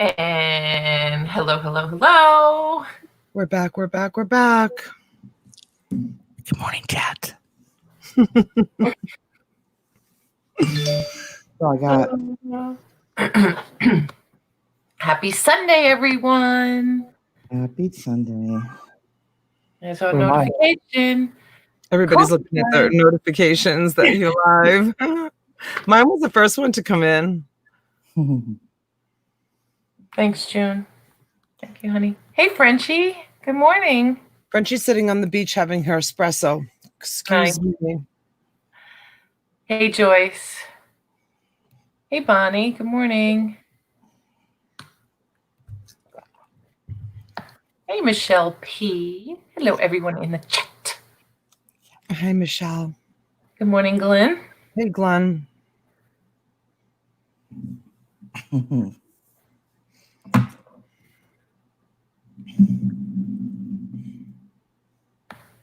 And hello, hello, hello. We're back. Good morning, chat. Oh, I got. Happy Sunday, everyone. Happy Sunday. There's our notification. Everybody's looking at their notifications that you're live. Mine was the first one to come in. Thanks, June. Thank you, honey. Hey, Frenchie. Good morning. Frenchie's sitting on the beach having her espresso. Excuse me. Hey, Joyce. Hey, Bonnie. Good morning. Hey, Michelle P. Hello, everyone in the chat. Hi, Michelle. Good morning, Glenn. Hey, Glenn.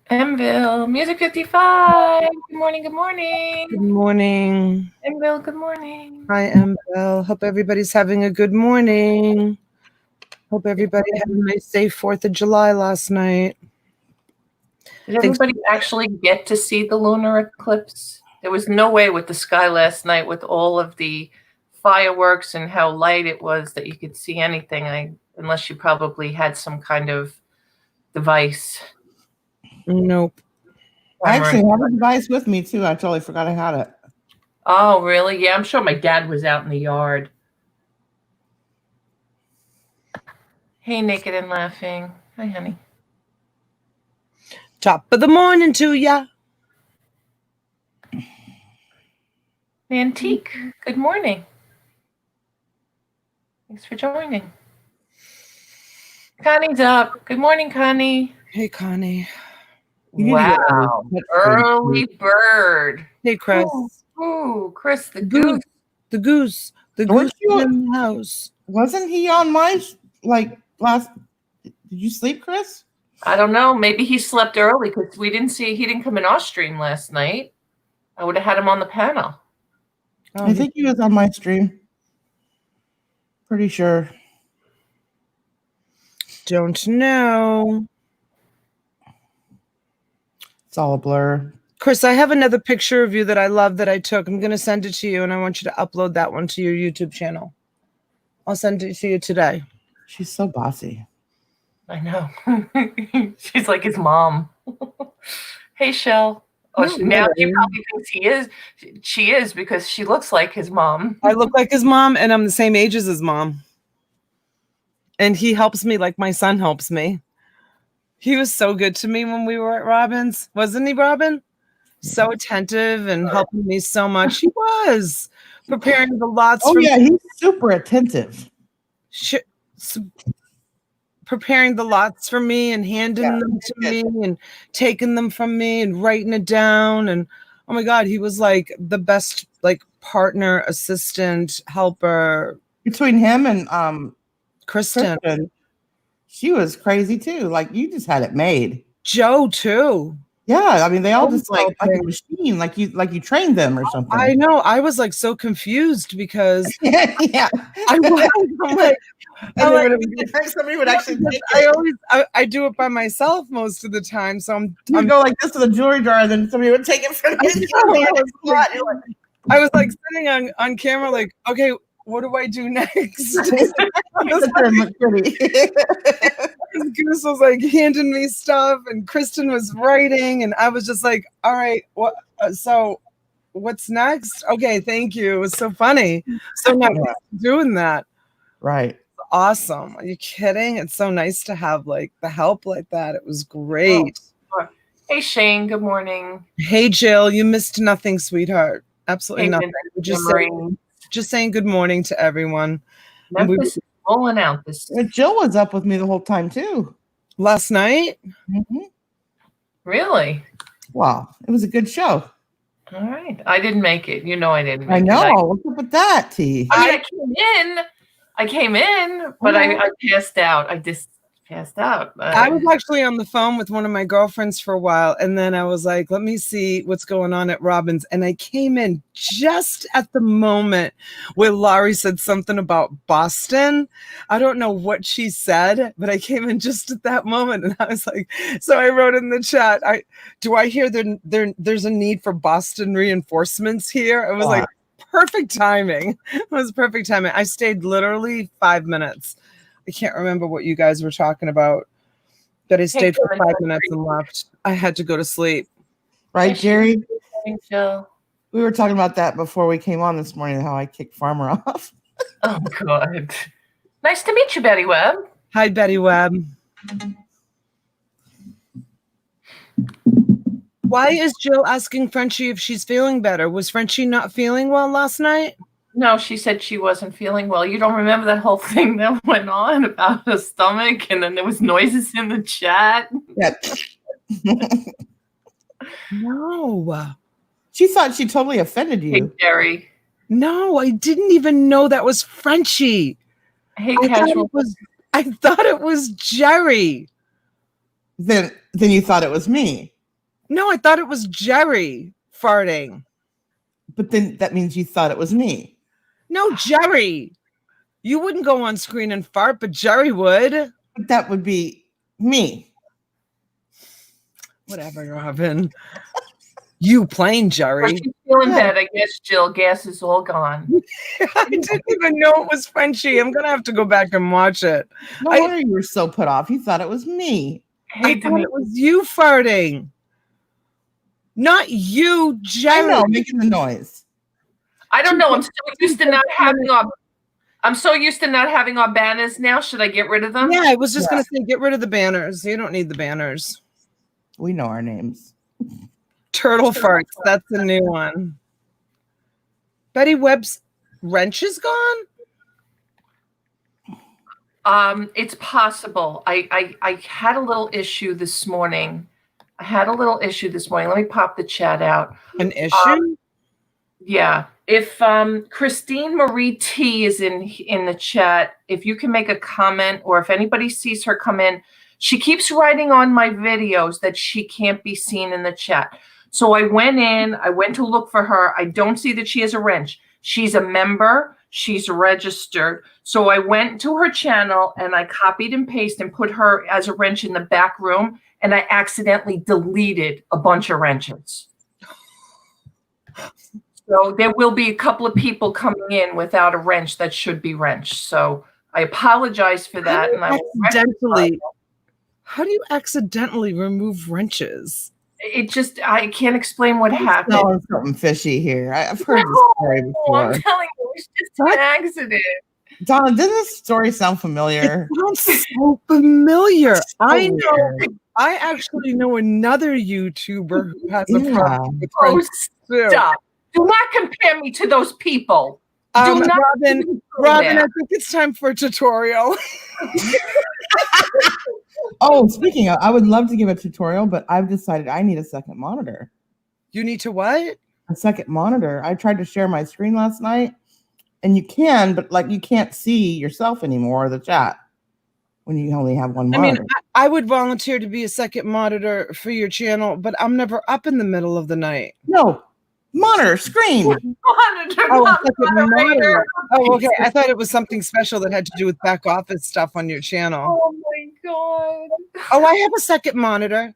Mville, Music 55. Good morning, good morning. Good morning. Mville, good morning. Hi, Mville. Hope everybody's having a good morning. Hope everybody had a nice, safe 4th of July last night. Did everybody actually get to see the lunar eclipse? There was no way with the sky last night with all of the fireworks and how light it was that you could see anything, unless you probably had some kind of device. Nope. I actually have a device with me, too. I totally forgot I had it. Oh, really? Yeah, I'm sure my dad was out in the yard. Hey, Naked and Laughing. Hi, honey. Top of the morning to ya. Antique, good morning. Thanks for joining. Connie's up. Good morning, Connie. Hey, Connie. Wow. Early bird. Hey, Chris. Ooh, Chris the goose. The goose. The goose in the house. Wasn't he on my, last... Did you sleep, Chris? I don't know. Maybe he slept early because he didn't come in our stream last night. I would have had him on the panel. Oh, I think he was on my stream. Pretty sure. Don't know. It's all a blur. Chris, I have another picture of you that I love that I took. I'm going to send it to you, and I want you to upload that one to your YouTube channel. I'll send it to you today. She's so bossy. I know. She's like his mom. Hey, Shell. Oh, now she probably thinks she is because she looks like his mom. I look like his mom, and I'm the same age as his mom. And he helps me like my son helps me. He was so good to me when we were at Robin's. Wasn't he, Robin? So attentive and helping me so much. He was preparing the lots. Oh, yeah, he's super attentive. Preparing the lots for me and handing them to me and taking them from me and writing it down. And oh my God, he was like the best partner, assistant, helper. Between him and Kristen. She was crazy too. You just had it made. Joe too. Yeah, I mean they all just like a machine, like you trained them or something. I know. I was so confused because yeah, I was. Somebody would actually take it. I do it by myself most of the time. So I'm go like this to the jewelry jar, and then somebody would take it from you. I was sitting on camera, okay, what do I do next? Goose was handing me stuff, and Kristen was writing, and I was just all right, what? So what's next? Okay, thank you. It was so funny. So nice doing that. Right. Awesome. Are you kidding? It's so nice to have the help like that. It was great. Oh. Hey Shane, good morning. Hey Jill, you missed nothing, sweetheart. Absolutely nothing. Just saying good morning to everyone. Memphis is rolling out this. Jill was up with me the whole time too. Last night? Mm-hmm. Really? Wow, it was a good show. All right. I didn't make it. I didn't make I know. What's up with that, T? I came in, but I passed out. I just passed out. I was actually on the phone with one of my girlfriends for a while, and then I was like, let me see what's going on at Robin's. And I came in just at the moment where Laurie said something about Boston. I don't know what she said, but I came in just at that moment, and I was like, so I wrote in the chat, do I hear there's a need for Boston reinforcements here? It was like perfect timing. It was perfect timing. I stayed literally 5 minutes. I can't remember what you guys were talking about, but I stayed for 5 minutes and left. I had to go to sleep. Right, Jerry? Jill. We were talking about that before we came on this morning, how I kicked Farmer off. Oh, good. Nice to meet you, Betty Webb. Hi, Betty Webb. Why is Jill asking Frenchie if she's feeling better? Was Frenchie not feeling well last night? No, she said she wasn't feeling well. You don't remember that whole thing that went on about her stomach, and then there was noises in the chat? Yeah. No. She thought she totally offended you. Hey, Jerry. No, I didn't even know that was Frenchie. Hey, I Casual. thought it was Jerry. Then you thought it was me. No, I thought it was Jerry farting. But then that means you thought it was me. No, Jerry. You wouldn't go on screen and fart, but Jerry would. But that would be me. Whatever, Robin. You plain Jerry. Well, she's feeling bad, I guess, Jill. Gas is all gone. I didn't even know it was Frenchie. I'm going to have to go back and watch it. No wonder you were so put off. You thought it was me. I thought it was you farting. Not you, Jerry. I know, making the noise. I don't know. I'm so used to not having our banners now. Should I get rid of them? Yeah, I was just going to say, get rid of the banners. You don't need the banners. We know our names. Turtle farts. That's the new one. Betty Webb's wrench is gone? It's possible. I had a little issue this morning. Let me pop the chat out. An issue? Yeah. If Christine Marie T is in the chat, if you can make a comment, or if anybody sees her come in, she keeps writing on my videos that she can't be seen in the chat. So I went to look for her. I don't see that she has a wrench. She's a member. She's registered. So I went to her channel and I copied and pasted and put her as a wrench in the back room. And I accidentally deleted a bunch of wrenches. So there will be a couple of people coming in without a wrench that should be wrenched. So I apologize for that. How do you accidentally remove wrenches? I can't explain what happened. Oh, something fishy here. I've heard this story before. I'm telling you, it was just an accident. Donna, doesn't this story sound familiar? It sounds so familiar. I know. I actually know another YouTuber who has a problem. Oh, stop. Do not compare me to those people. Robin, I think it's time for a tutorial. Oh, speaking of, I would love to give a tutorial, but I've decided I need a second monitor. You need to what? A second monitor. I tried to share my screen last night, and you can, but like you can't see yourself anymore, or the chat, when you only have one monitor. I mean, I would volunteer to be a second monitor for your channel, but I'm never up in the middle of the night. No. Monitor screen. Monitor. Oh, okay. I thought it was something special that had to do with back office stuff on your channel. Oh my God. Oh, I have a second monitor.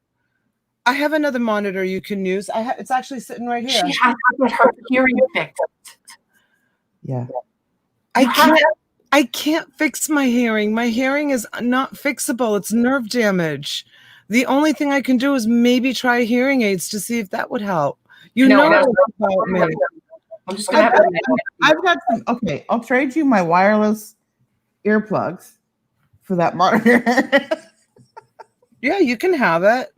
I have another monitor you can use. It's actually sitting right here. She has to get her hearing fixed. Yeah. I can't fix my hearing. My hearing is not fixable. It's nerve damage. The only thing I can do is maybe try hearing aids to see if that would help. About me. I'm just gonna have I've got some. Okay, I'll trade you my wireless earplugs for that monitor. Yeah, you can have it.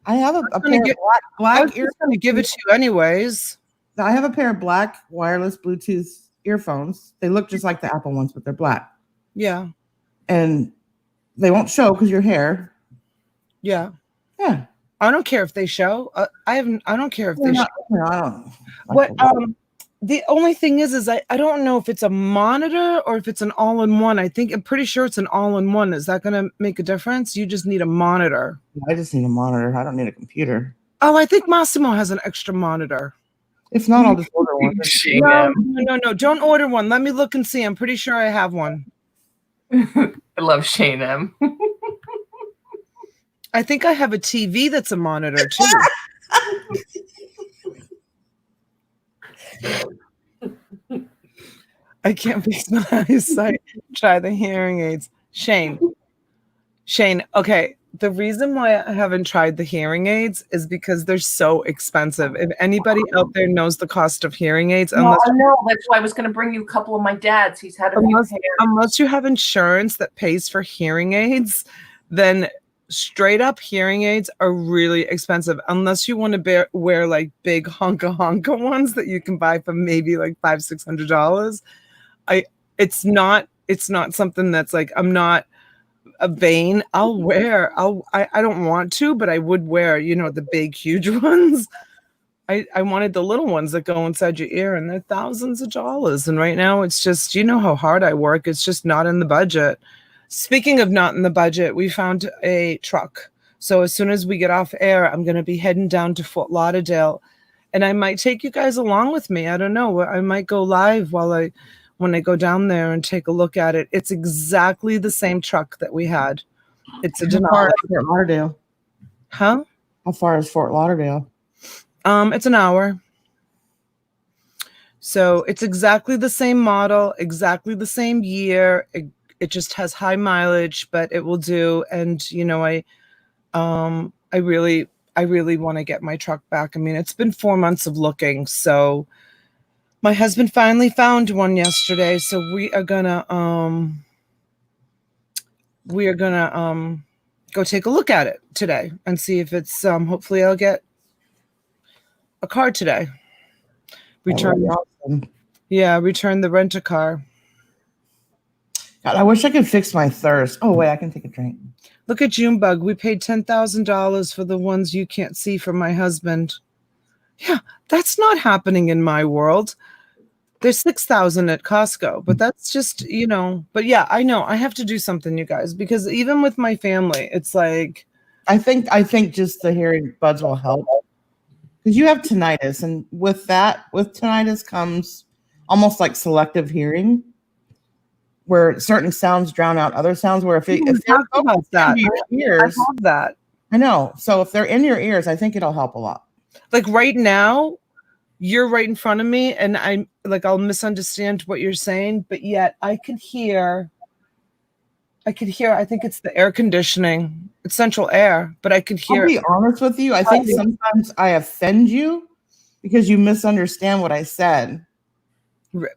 I have a pair of black I was just going to give it to you anyways. I have a pair of black wireless Bluetooth earphones. They look just like the Apple ones, but they're black. Yeah. And they won't show because your hair. Yeah. Yeah. I don't care if they show. I don't care if they show. I don't. What The only thing is I don't know if it's a monitor or if it's an all-in-one. I'm pretty sure it's an all-in-one. Is that going to make a difference? You just need a monitor. I just need a monitor. I don't need a computer. Oh, I think Massimo has an extra monitor. If not, I'll just order one. No. Don't order one. Let me look and see. I'm pretty sure I have one. I love Shane M. I think I have a TV that's a monitor too. I can't fix my eyesight. Try the hearing aids. Shane, okay. The reason why I haven't tried the hearing aids is because they're so expensive. If anybody out there knows the cost of hearing aids, I know. That's why I was going to bring you a couple of my dad's. He's had a unless you have insurance that pays for hearing aids, then straight up hearing aids are really expensive. Unless you want to wear like big honka ones that you can buy for maybe like $500-600. It's not something that's like, I'm not a vain. I don't want to, but I would wear, the big, huge ones. I wanted the little ones that go inside your ear, and they're thousands of dollars. And right now it's just, how hard I work. It's just not in the budget. Speaking of not in the budget, we found a truck. So as soon as we get off air, I'm going to be heading down to Fort Lauderdale, and I might take you guys along with me. I don't know. I might go live when I go down there and take a look at it. It's exactly the same truck that we had. It's a Denali. How far is Fort Lauderdale? Huh? How far is Fort Lauderdale? It's an hour. So it's exactly the same model, exactly the same year. It just has high mileage, but it will do. And I really want to get my truck back. I mean, it's been 4 months of looking. So my husband finally found one yesterday. So we are gonna go take a look at it today and see if it's hopefully I'll get a car today. Return the rent-a-car. God, I wish I could fix my thirst. Oh wait, I can take a drink. Look at Junebug. We paid $10,000 for the ones you can't see from my husband. Yeah, that's not happening in my world. There's 6,000 at Costco, but that's just, but yeah, I know I have to do something, you guys, because even with my family, it's like, I think just the hearing buds will help, because you have tinnitus, and with tinnitus comes almost like selective hearing, where certain sounds drown out other sounds. Where if they're about that, in your ears, I have that. I know. So if they're in your ears, I think it'll help a lot. Like right now, you're right in front of me, and I'll misunderstand what you're saying, but yet I can hear. I think it's the air conditioning. It's central air, but I can hear. I'll be honest with you. I think sometimes I offend you because you misunderstand what I said.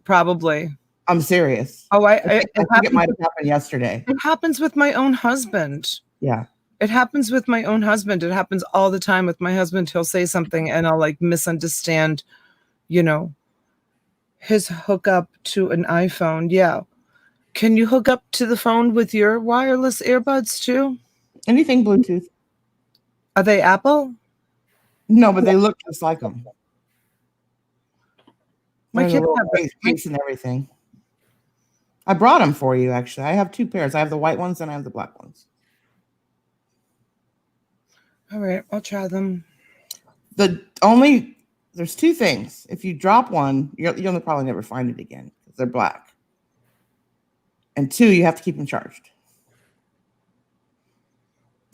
Probably. I'm serious. Oh, I think it might have happened yesterday. It happens with my own husband. Yeah. It happens with my own husband. It happens all the time with my husband. He'll say something and I'll like misunderstand, his hookup to an iPhone. Yeah. Can you hook up to the phone with your wireless earbuds too? Anything Bluetooth. Are they Apple? No, but they look just like them. My kid have case and everything. I brought them for you, actually. I have 2 pairs. I have the white ones and I have the black ones. All right, I'll try them. There's 2 things. If you drop one, you'll probably never find it again because they're black. And 2, you have to keep them charged.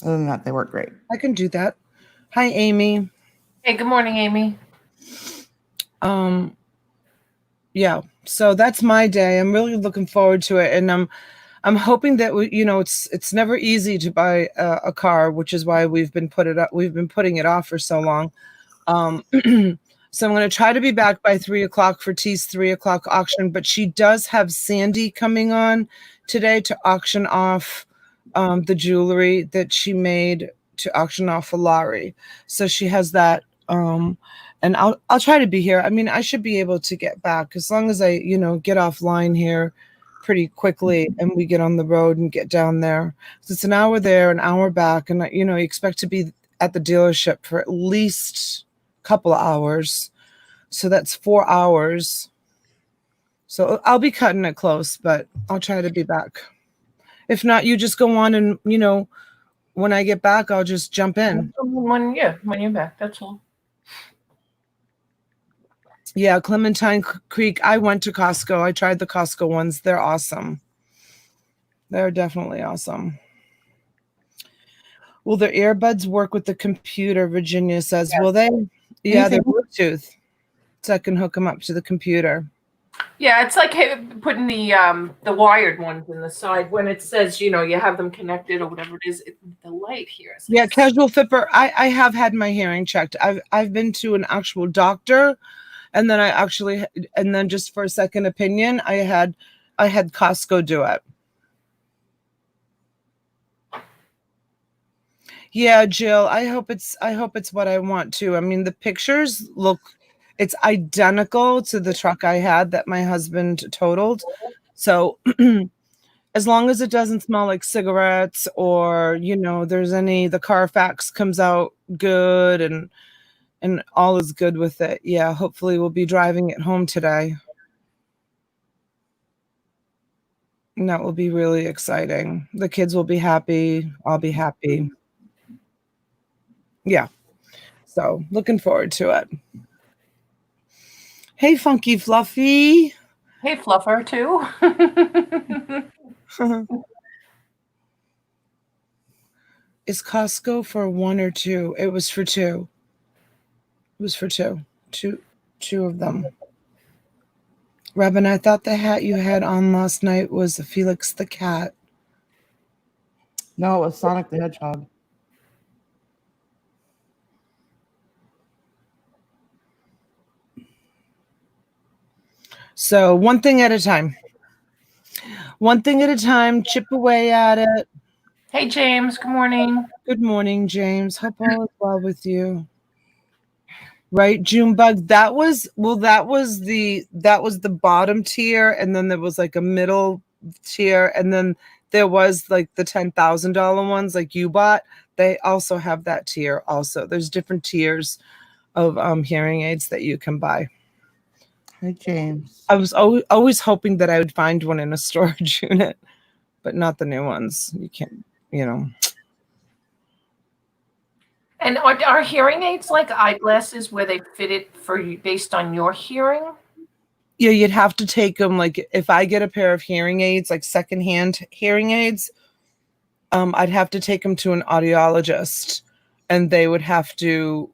Other than that, they work great. I can do that. Hi, Amy. Hey, good morning, Amy. Yeah, so that's my day. I'm really looking forward to it, and I'm hoping that it's never easy to buy a car, which is why we've been putting it off for so long. So I'm going to try to be back by 3:00 for T's 3:00 auction, but she does have Sandy coming on today to auction off the jewelry that she made to auction off for Laurie. So she has that. And I'll try to be here. I mean, I should be able to get back as long as I, get offline here pretty quickly and we get on the road and get down there. So it's an hour there, an hour back. And, you expect to be at the dealership for at least a couple of hours. So that's 4 hours. So I'll be cutting it close, but I'll try to be back. If not, you just go on and, when I get back, I'll just jump in. When you're back, that's all. Yeah, Clementine Creek. I went to Costco. I tried the Costco ones. They're awesome. They're definitely awesome. Will their earbuds work with the computer? Virginia says, yes. Will they? Yeah, they're Bluetooth. So I can hook them up to the computer. Yeah, it's like putting the wired ones in the side when it says, you have them connected or whatever it is. The light here. Yeah, Casual Fipper. I have had my hearing checked. I've been to an actual doctor, and then just for a second opinion, I had Costco do it. Yeah, Jill, I hope it's what I want to. I mean, the pictures look, it's identical to the truck I had that my husband totaled. So as long as it doesn't smell like cigarettes or, the Carfax comes out good and all is good with it. Yeah, hopefully we'll be driving it home today. And that will be really exciting. The kids will be happy. I'll be happy. Yeah. So looking forward to it. Hey, Funky Fluffy. Hey, Fluffer, too. Is Costco for 1 or 2? It was for 2. It was for 2. Two of them. Robin, I thought the hat you had on last night was Felix the cat. No, it was Sonic the Hedgehog. So one thing at a time. One thing at a time. Chip away at it. Hey, James. Good morning. Good morning, James. Hope all is well with you. Right, Junebug. That was the bottom tier, and then there was like a middle tier, and then there was like the $10,000 ones like you bought. They also have that tier. Also, there's different tiers of hearing aids that you can buy. Hey, James. I was always hoping that I would find one in a storage unit, but not the new ones. You can't, And are hearing aids like eyeglasses where they fit it for you based on your hearing? Yeah, you'd have to take them. Like if I get a pair of hearing aids, like secondhand hearing aids, I'd have to take them to an audiologist, and they would have to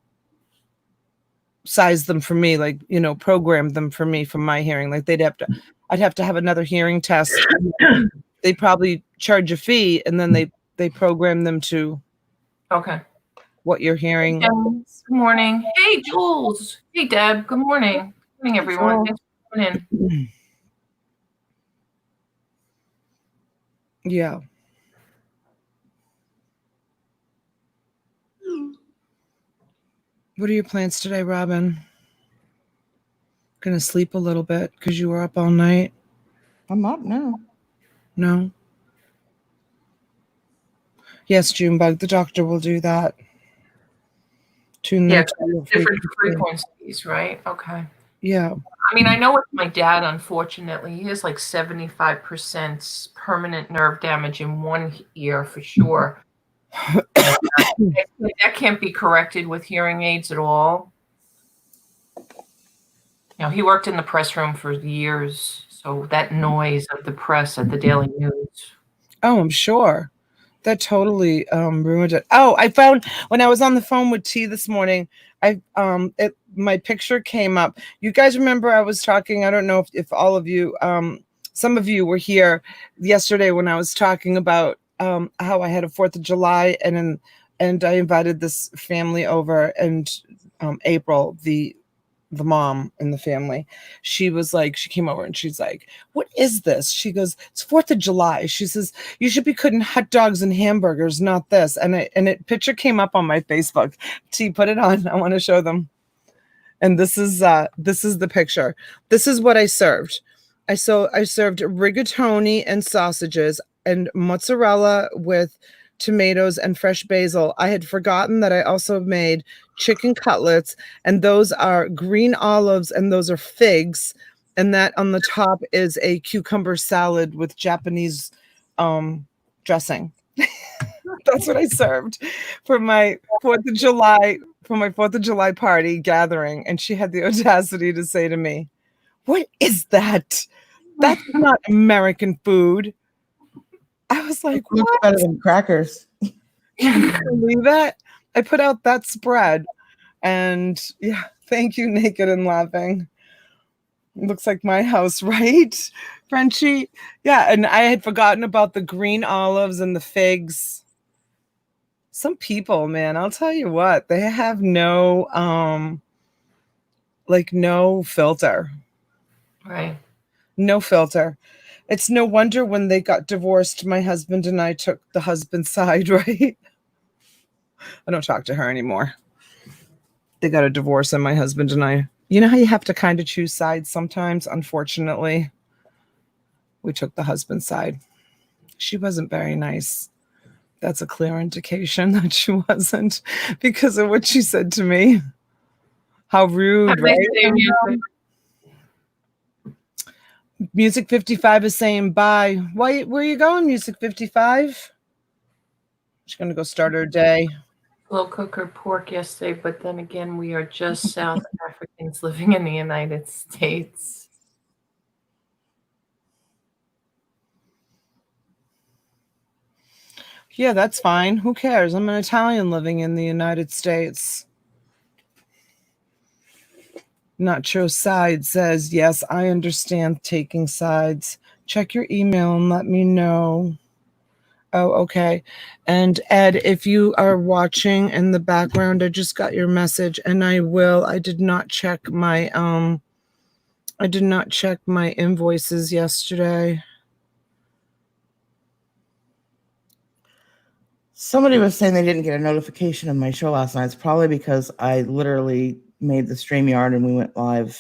size them for me, like, program them for me, for my hearing. Like I'd have to have another hearing test. They probably charge a fee, and then they program them to what you're hearing. Good morning. Hey, Jules. Hey, Deb. Good morning. Good morning, everyone. Thanks for coming in. Yeah. What are your plans today, Robin? Gonna sleep a little bit because you were up all night? I'm up now. No? Yes, Junebug, the doctor will do that. Tune them to different frequencies, right? Okay. Yeah. I mean, I know with my dad, unfortunately, he has like 75% permanent nerve damage in one ear for sure. That can't be corrected with hearing aids at all. He worked in the press room for years, so that noise of the press at the Daily News. Oh, I'm sure. That totally ruined it. Oh, I found when I was on the phone with T this morning, my picture came up. You guys remember I was talking, I don't know if all of you, some of you were here yesterday when I was talking about how I had a 4th of July and I invited this family over, and April, the mom in the family, she came over and she's like, what is this? She goes, it's 4th of July. She says, you should be cooking hot dogs and hamburgers, not this. And it picture came up on my Facebook. T, put it on. I want to show them. And this is the picture. This is what I served. I served rigatoni and sausages and mozzarella with tomatoes, and fresh basil. I had forgotten that I also made chicken cutlets, and those are green olives, and those are figs. And that on the top is a cucumber salad with Japanese dressing. That's what I served for my 4th of July party gathering. And she had the audacity to say to me, "What is that? That's not American food." I was like, Looks "What?" better than crackers. Can you believe that? I put out that spread, and yeah, thank you, Naked and Laughing. Looks like my house, right, Frenchie? Yeah, and I had forgotten about the green olives and the figs. Some people, man, I'll tell you what, they have no no filter. Right. No filter. It's no wonder when they got divorced, my husband and I took the husband's side, right? I don't talk to her anymore. They got a divorce, and my husband and I, you know how you have to kind of choose sides sometimes? Unfortunately, we took the husband's side. She wasn't very nice. That's a clear indication that she wasn't, because of what she said to me. How rude, Have they right? saved you? Music 55 is saying bye. Why? Where are you going, Music 55? She's going to go start her day. Slow cooker pork yesterday, but then again, we are just South Africans living in the United States. Yeah, that's fine. Who cares? I'm an Italian living in the United States. Nacho Side says, yes, I understand taking sides. Check your email and let me know. Oh, okay. And Ed, if you are watching in the background, I just got your message, and I did not check my invoices yesterday. Somebody was saying they didn't get a notification of my show last night. It's probably because I literally made the StreamYard and we went live.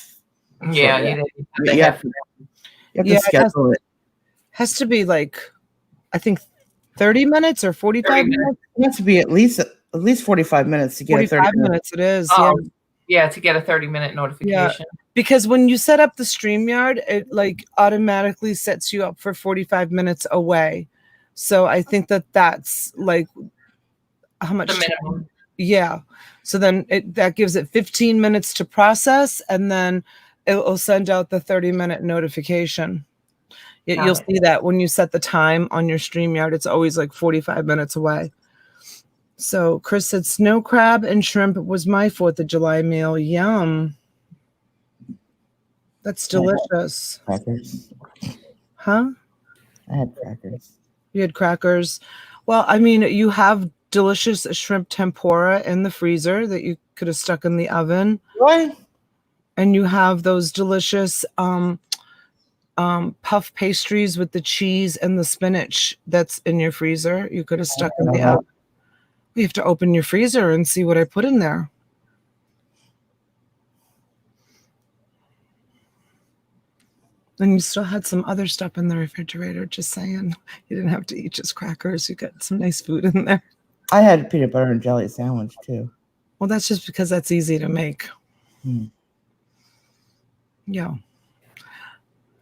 Yeah, you didn't. You have to schedule it. Has to be like, I think 30 minutes or 45 minutes. It has to be at least 45 minutes to get 45 minutes. It is. Yeah, to get a 30-minute notification. Yeah, because when you set up the StreamYard, it like automatically sets you up for 45 minutes away. So I think that's like how much The minimum. time? Yeah. So then that gives it 15 minutes to process, and then it'll send out the 30-minute notification. You'll see that when you set the time on your StreamYard, it's always like 45 minutes away. So Chris said snow crab and shrimp was my 4th of July meal. Yum. That's delicious. Crackers. Huh? I had crackers. You had crackers. Well, I mean, you have delicious shrimp tempura in the freezer that you could have stuck in the oven. Right. And you have those delicious puff pastries with the cheese and the spinach that's in your freezer. You could have stuck in the oven. We have to open your freezer and see what I put in there. And you still had some other stuff in the refrigerator, just saying. You didn't have to eat just crackers. You got some nice food in there. I had a peanut butter and jelly sandwich, too. Well, that's just because that's easy to make. Yeah.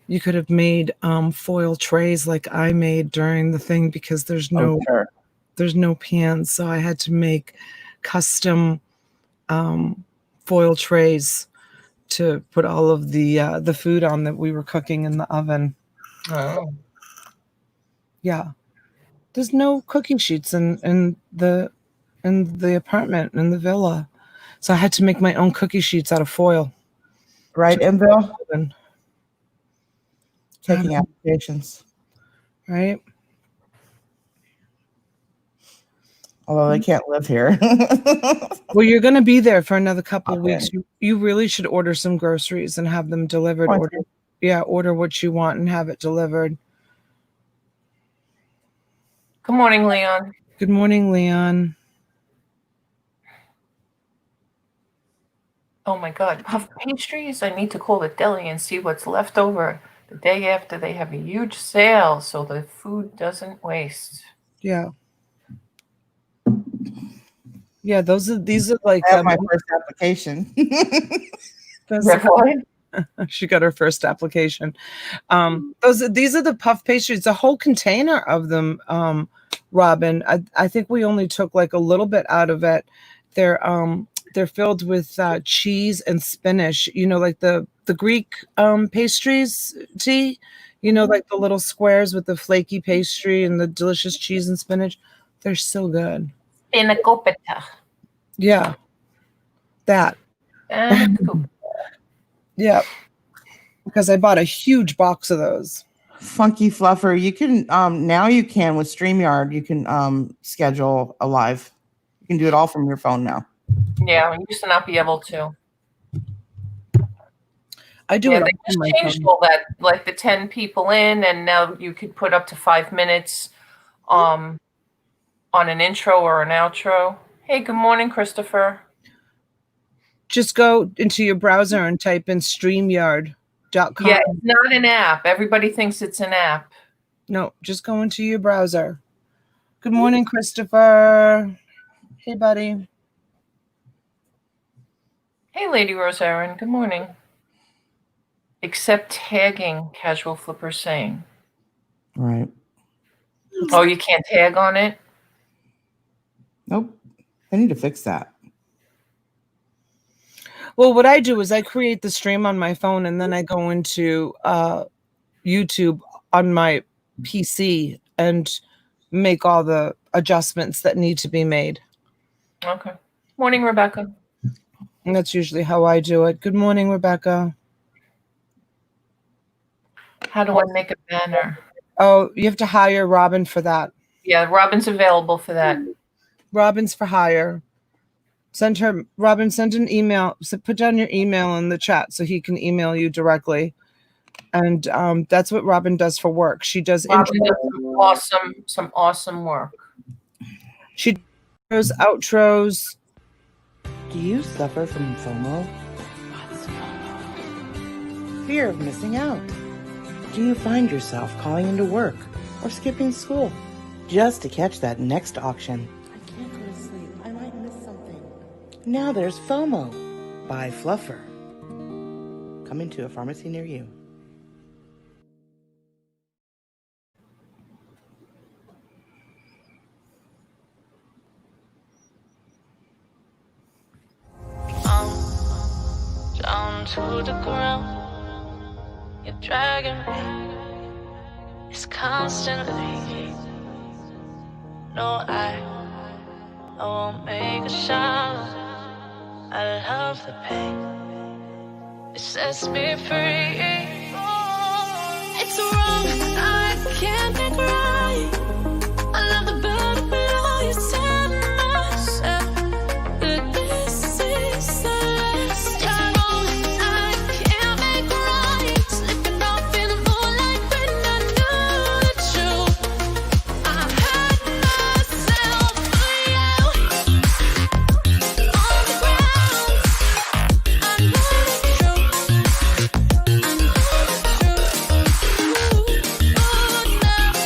You could have made foil trays like I made during the thing, because there's no pans. So I had to make custom foil trays to put all of the food on that we were cooking in the oven. Oh. Yeah. There's no cooking sheets in the apartment, in the villa. So I had to make my own cookie sheets out of foil. Right, Emville? Taking applications. Right. Although they can't live here. Well, you're going to be there for another couple of weeks. You really should order some groceries and have them delivered. Order what you want and have it delivered. Good morning, Leon. Good morning, Leon. Oh my God, puff pastries? I need to call the deli and see what's left over the day after they have a huge sale so the food doesn't waste. Yeah. Yeah, these are like I have my first application. she got her first application. These are the puff pastries, a whole container of them, Robin. I think we only took like a little bit out of it. They're filled with cheese and spinach, like the Greek pastries tea, like the little squares with the flaky pastry and the delicious cheese and spinach. They're so good. Pinakopita. Yeah. That. Yeah. Because I bought a huge box of those. Funky Fluffer, you can now you can with StreamYard, you can schedule a live. You can do it all from your phone now. Yeah, we used to not be able to. I do it. They just changed all that, like the 10 people in, and now you could put up to 5 minutes on an intro or an outro. Hey, good morning, Christopher. Just go into your browser and type in StreamYard.com. Yeah, it's not an app. Everybody thinks it's an app. No, just go into your browser. Good morning, Christopher. Hey, buddy. Hey, Lady Rose Aaron. Good morning. Except tagging, Casual Flipper saying. Right. Oh, you can't tag on it? Nope. I need to fix that. Well, what I do is I create the stream on my phone, and then I go into YouTube on my PC and make all the adjustments that need to be made. Okay. Morning, Rebecca. And that's usually how I do it. Good morning, Rebecca. How do I make a banner? Oh, you have to hire Robin for that. Yeah, Robin's available for that. Robin's for hire. Robin, send an email. So put down your email in the chat so he can email you directly. And that's what Robin does for work. She does some awesome work. She does outros. Do you suffer from FOMO? What's FOMO? Fear of missing out. Do you find yourself calling into work or skipping school just to catch that next auction? I can't go to sleep. I might miss something. Now there's FOMO by Fluffer. Coming to a pharmacy near you. Down to the ground, you're dragging me. It's constantly. No, I won't make a sound. I love the pain. It sets me free. It's wrong, I can't make right. I love the better below you said myself. That this is the last. It's wrong, I can't make right. Slipping off in the moonlight when I knew the truth. I had myself for you. On the ground, I know the truth. I know the truth. Oh, now I'm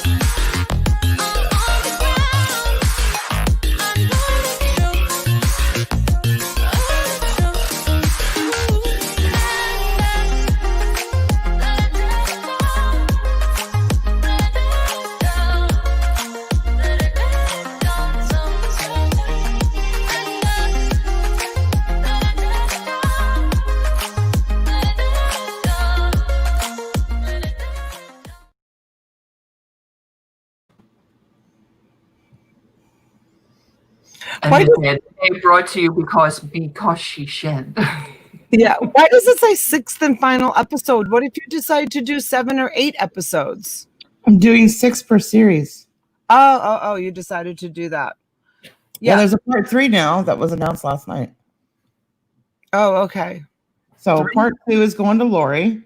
on the ground. I know the truth. Why They brought to you because she shed. Yeah. Why does it say 6th and final episode? What if you decide to do 7 or 8 episodes? I'm doing 6 per series. Oh, you decided to do that. Yeah, there's a part 3 now that was announced last night. Oh, okay. So 3? part 2 is going to Lori,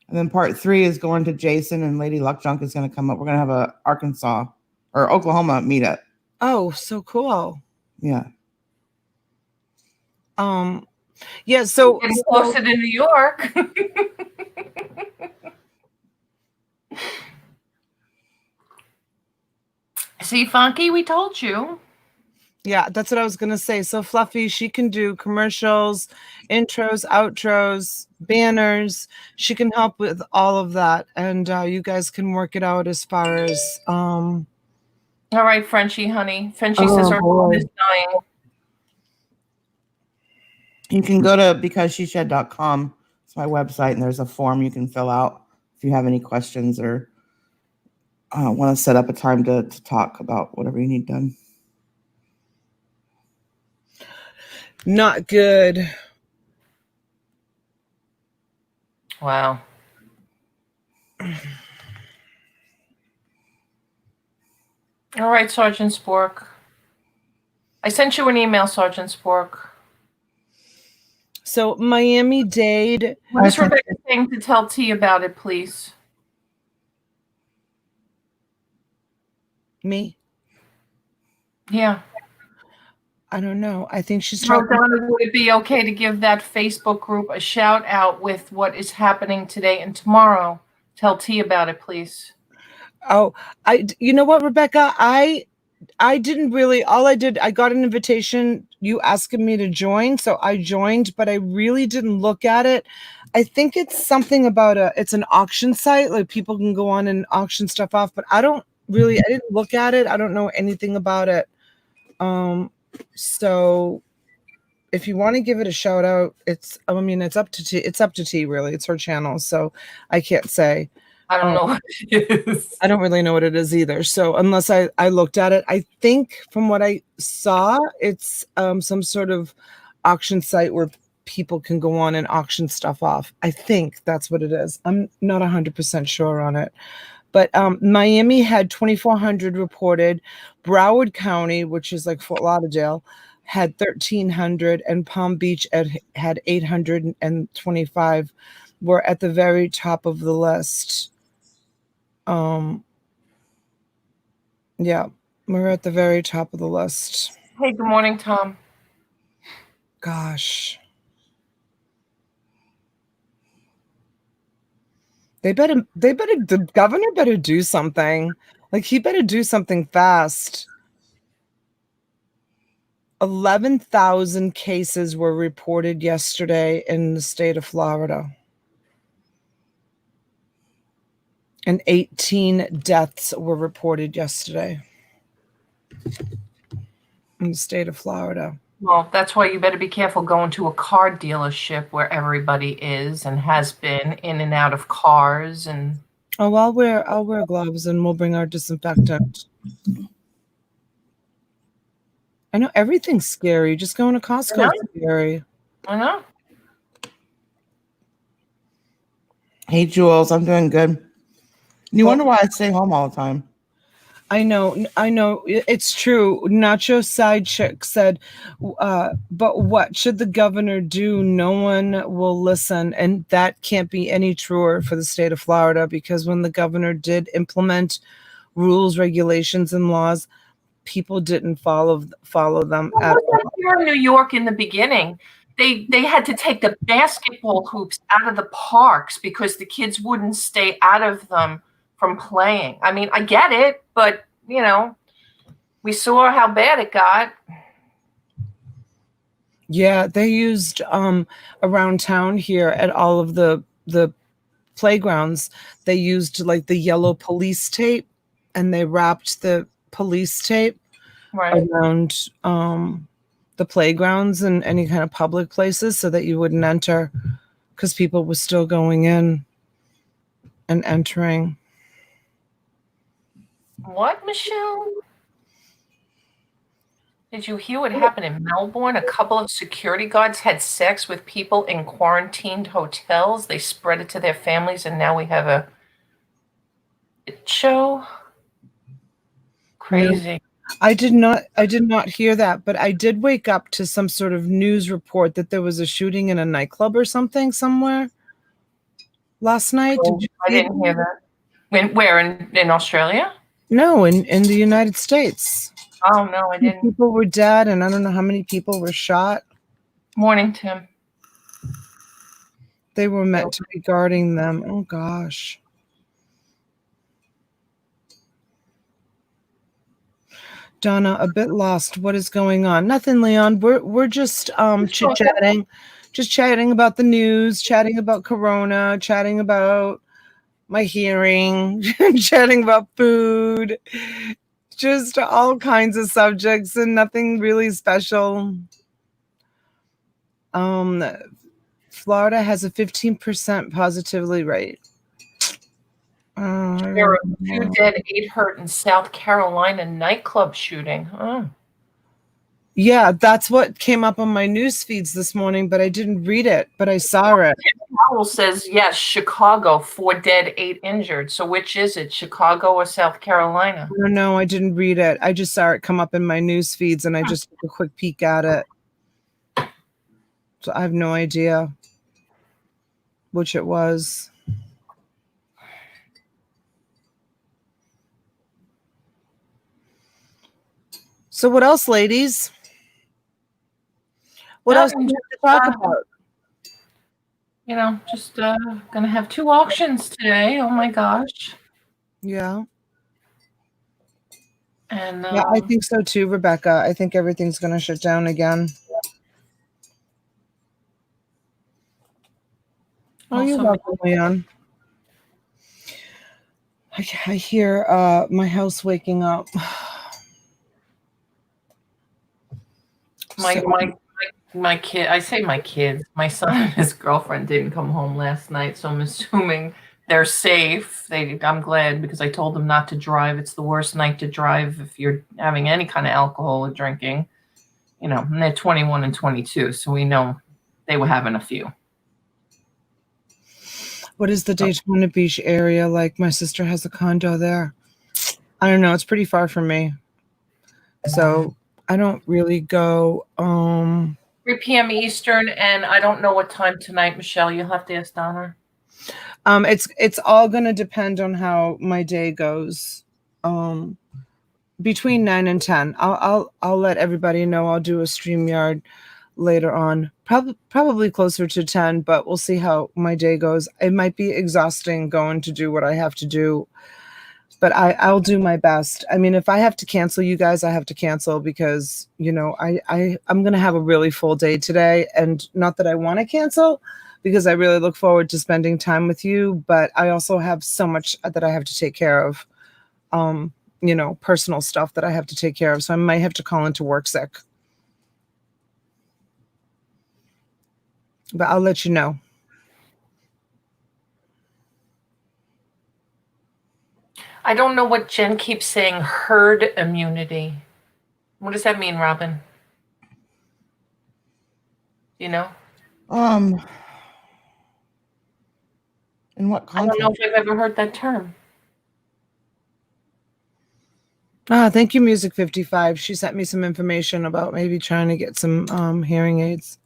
and then part 3 is going to Jason, and Lady Luck Junk is going to come up. We're going to have a Arkansas or Oklahoma meetup. Oh, so cool. Yeah. Yeah, so Getting closer to New York. See, Funky, we told you. Yeah, that's what I was gonna say. So Fluffy, she can do commercials, intros, outros, banners. She can help with all of that, and you guys can work it out as far as All right, Frenchie, honey. Frenchie says Oh, her boy. phone is dying. You can go to becauseshed.com. It's my website, and there's a form you can fill out if you have any questions or want to set up a time to talk about whatever you need done. not good. Wow. All right, Sergeant Spork. I sent you an email, Sergeant Spork. So Miami-Dade. What is Rebecca saying to tell T about it, please? Me? Yeah. I don't know. I think she's So, talking. Donna, would it be okay to give that Facebook group a shout out with what is happening today and tomorrow? Tell T about it, please. Oh, you know what, Rebecca? I didn't really, all I did, I got an invitation, you asking me to join, so I joined, but I really didn't look at it. I think it's something about it's an auction site, like people can go on and auction stuff off, but I didn't look at it. I don't know anything about it. So if you want to give it a shout out, it's up to T really. It's her channel, so I can't say. I don't know what it is. I don't really know what it is either. So unless I looked at it, I think from what I saw, it's some sort of auction site where people can go on and auction stuff off. I think that's what it is. I'm not 100% sure on it. But Miami had 2,400 reported. Broward County, which is like Fort Lauderdale, had 1,300, and Palm Beach had 825. We're at the very top of the list. Yeah, we're at the very top of the list. Hey, good morning, Tom. Gosh. The governor better do something. Like, he better do something fast. 11,000 cases were reported yesterday in the state of Florida. And 18 deaths were reported yesterday in the state of Florida. Well, that's why you better be careful going to a car dealership where everybody is and has been in and out of cars. And oh, I'll wear gloves, and we'll bring our disinfectant. I know everything's scary. Just going to Costco is scary. I know. Hey, Jules, I'm doing good. You wonder why I stay home all the time. I know. It's true. Nacho Side Chick said, but what should the governor do? No one will listen. And that can't be any truer for the state of Florida, because when the governor did implement rules, regulations, and laws, people didn't follow them at all. Here in New York in the beginning, they had to take the basketball hoops out of the parks because the kids wouldn't stay out of them from playing. I mean, I get it, but we saw how bad it got. Yeah, they used around town here at all of the playgrounds, they used like the yellow police tape, and they wrapped the police tape around the playgrounds and any kind of public places so that you wouldn't enter, because people were still going in and entering. What, Michelle? Did you hear what happened in Melbourne? A couple of security guards had sex with people in quarantined hotels. They spread it to their families, and now we have a show. Crazy. Yeah. I did not hear that, but I did wake up to some sort of news report that there was a shooting in a nightclub or something somewhere last night. Oh, I didn't hear that. Where in Australia? No, in the United States. Oh, no, I didn't. People were dead, and I don't know how many people were shot. Morning, Tim. They were meant to be guarding them. Oh, gosh. Donna, a bit lost. What is going on? Nothing, Leon. We're just chit-chatting. Just chatting about the news, chatting about Corona, chatting about my hearing, chatting about food, just all kinds of subjects and nothing really special. Florida has a 15% positivity rate. There are 2 dead, 8 hurt in South Carolina nightclub shooting. Oh. Yeah, that's what came up on my news feeds this morning, but I didn't read it, but I saw it. Powell says, yes, Chicago, 4 dead, 8 injured. So which is it, Chicago or South Carolina? No, I didn't read it. I just saw it come up in my news feeds, and I just took a quick peek at it. So I have no idea which it was. So what else, ladies? What else do you have to talk about? You know, just gonna have 2 auctions today. Oh my gosh. Yeah. And Yeah, I think so too, Rebecca. I think everything's gonna shut down again. Oh, you're welcome, Leon. I hear my house waking up. My kid, I say my kids, my son and his girlfriend didn't come home last night, so I'm assuming they're safe. I'm glad, because I told them not to drive. It's the worst night to drive if you're having any kind of alcohol or drinking. You know, and they're 21 and 22, so we know they were having a few. What is the Daytona Beach area like? My sister has a condo there. I don't know. It's pretty far from me. So I don't really go. 3 p.m. Eastern, and I don't know what time tonight, Michelle. You'll have to ask Donna. It's all going to depend on how my day goes. Between 9 and 10. I'll let everybody know. I'll do a StreamYard later on. Probably closer to 10, but we'll see how my day goes. It might be exhausting going to do what I have to do, but I'll do my best. I mean, if I have to cancel you guys, I have to cancel, because, you know, I'm going to have a really full day today, and not that I want to cancel, because I really look forward to spending time with you, but I also have so much that I have to take care of, you know, personal stuff that I have to take care of. So I might have to call into work sick. But I'll let you know. I don't know what Jen keeps saying, herd immunity. What does that mean, Robin? You know? In what I context? don't know if I've ever heard that term. Thank you, Music 55. She sent me some information about maybe trying to get some hearing aids.